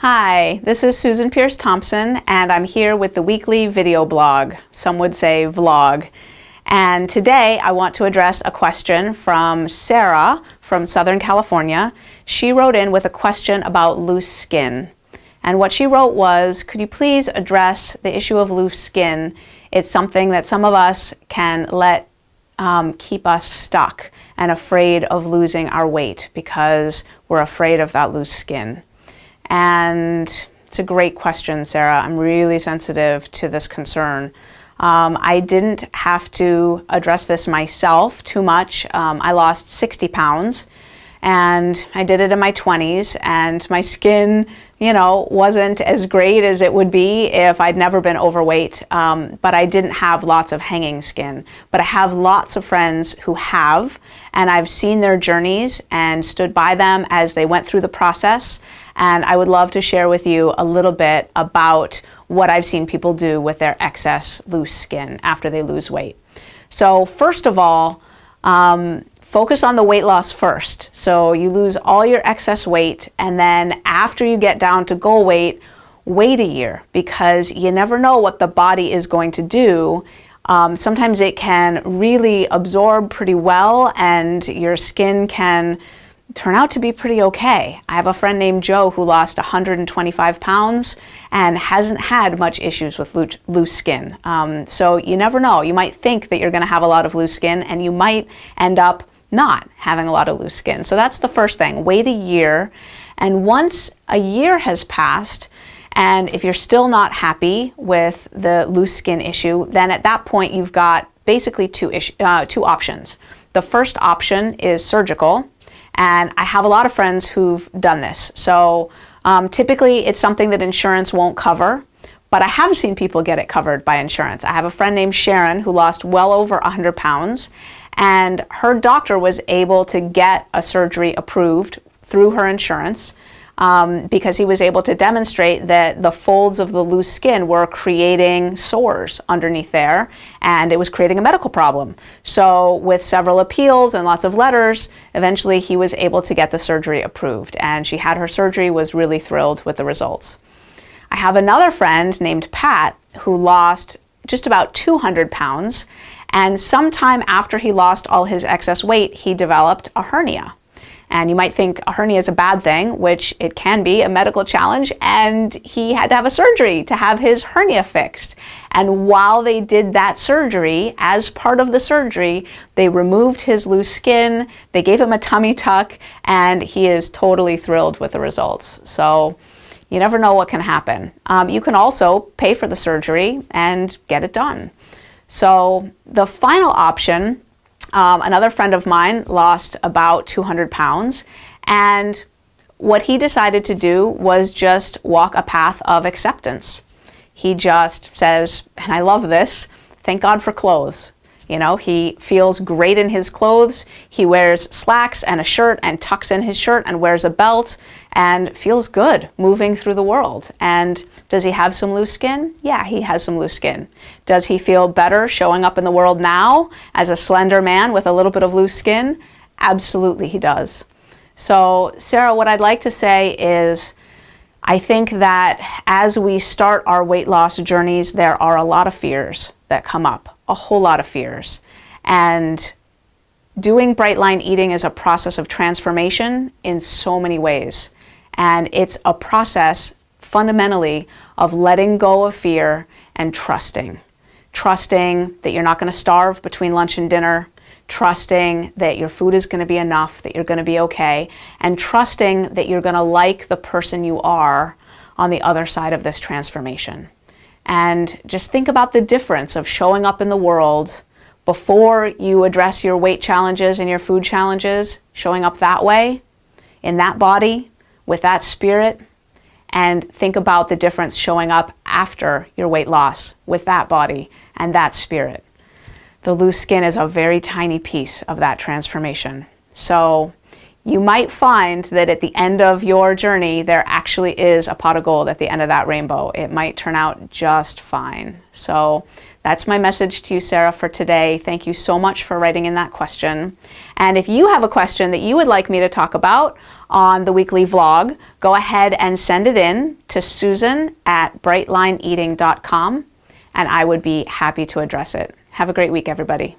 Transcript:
Hi, this is Susan Pierce Thompson, and I'm here with the weekly video blog, some would say vlog. And today I want to address a question from Sarah from Southern California. She wrote in with a question about loose skin. And what she wrote was, could you please address the issue of loose skin? It's something that some of us can let keep us stuck and afraid of losing our weight because we're afraid of that loose skin. And it's a great question, Sarah. I'm really sensitive to this concern. I didn't have to address this myself too much. I lost 60 pounds and I did it in my 20s, and my skin, wasn't as great as it would be if I'd never been overweight, but I didn't have lots of hanging skin. But I have lots of friends who have, and I've seen their journeys and stood by them as they went through the process. And I would love to share with you a little bit about what I've seen people do with their excess loose skin after they lose weight. So first of all, focus on the weight loss first. So you lose all your excess weight, and then after you get down to goal weight, wait a year, because you never know what the body is going to do. Sometimes it can really absorb pretty well and your skin can turn out to be pretty okay. I have a friend named Joe who lost 125 pounds and hasn't had much issues with loose skin. So you never know. You might think that you're going to have a lot of loose skin, and you might end up not having a lot of loose skin. So that's the first thing. Wait a year. And once a year has passed, and if you're still not happy with the loose skin issue, then at that point you've got basically two options. The first option is surgical. And I have a lot of friends who've done this. So typically it's something that insurance won't cover, but I have seen people get it covered by insurance. I have a friend named Sharon who lost well over 100 pounds, and her doctor was able to get a surgery approved through her insurance because he was able to demonstrate that the folds of the loose skin were creating sores underneath there, and it was creating a medical problem. So with several appeals and lots of letters, eventually he was able to get the surgery approved, and she had her surgery, was really thrilled with the results. I have another friend named Pat who lost just about 200 pounds, and sometime after he lost all his excess weight, he developed a hernia. And you might think a hernia is a bad thing, which it can be, a medical challenge, and he had to have a surgery to have his hernia fixed. And while they did that surgery, as part of the surgery, they removed his loose skin, they gave him a tummy tuck, and he is totally thrilled with the results. So you never know what can happen. You can also pay for the surgery and get it done. So the final option, another friend of mine lost about 200 pounds, and what he decided to do was just walk a path of acceptance. He just says, and I love this, thank God for clothes. He feels great in his clothes. He wears slacks and a shirt and tucks in his shirt and wears a belt and feels good moving through the world. And does he have some loose skin? Yeah, he has some loose skin. Does he feel better showing up in the world now as a slender man with a little bit of loose skin? Absolutely he does. So Sarah, what I'd like to say is, I think that as we start our weight loss journeys, there are a lot of fears that come up, a whole lot of fears. And doing Bright Line Eating is a process of transformation in so many ways. And it's a process fundamentally of letting go of fear and trusting. Trusting that you're not going to starve between lunch and dinner, trusting that your food is going to be enough, that you're going to be okay, and trusting that you're going to like the person you are on the other side of this transformation. And just think about the difference of showing up in the world before you address your weight challenges and your food challenges, showing up that way, in that body, with that spirit, and think about the difference showing up after your weight loss with that body and that spirit. The loose skin is a very tiny piece of that transformation. So you might find that at the end of your journey, there actually is a pot of gold at the end of that rainbow. It might turn out just fine. So that's my message to you, Sarah, for today. Thank you so much for writing in that question. And if you have a question that you would like me to talk about on the weekly vlog, go ahead and send it in to Susan@brightlineeating.com, and I would be happy to address it. Have a great week, everybody.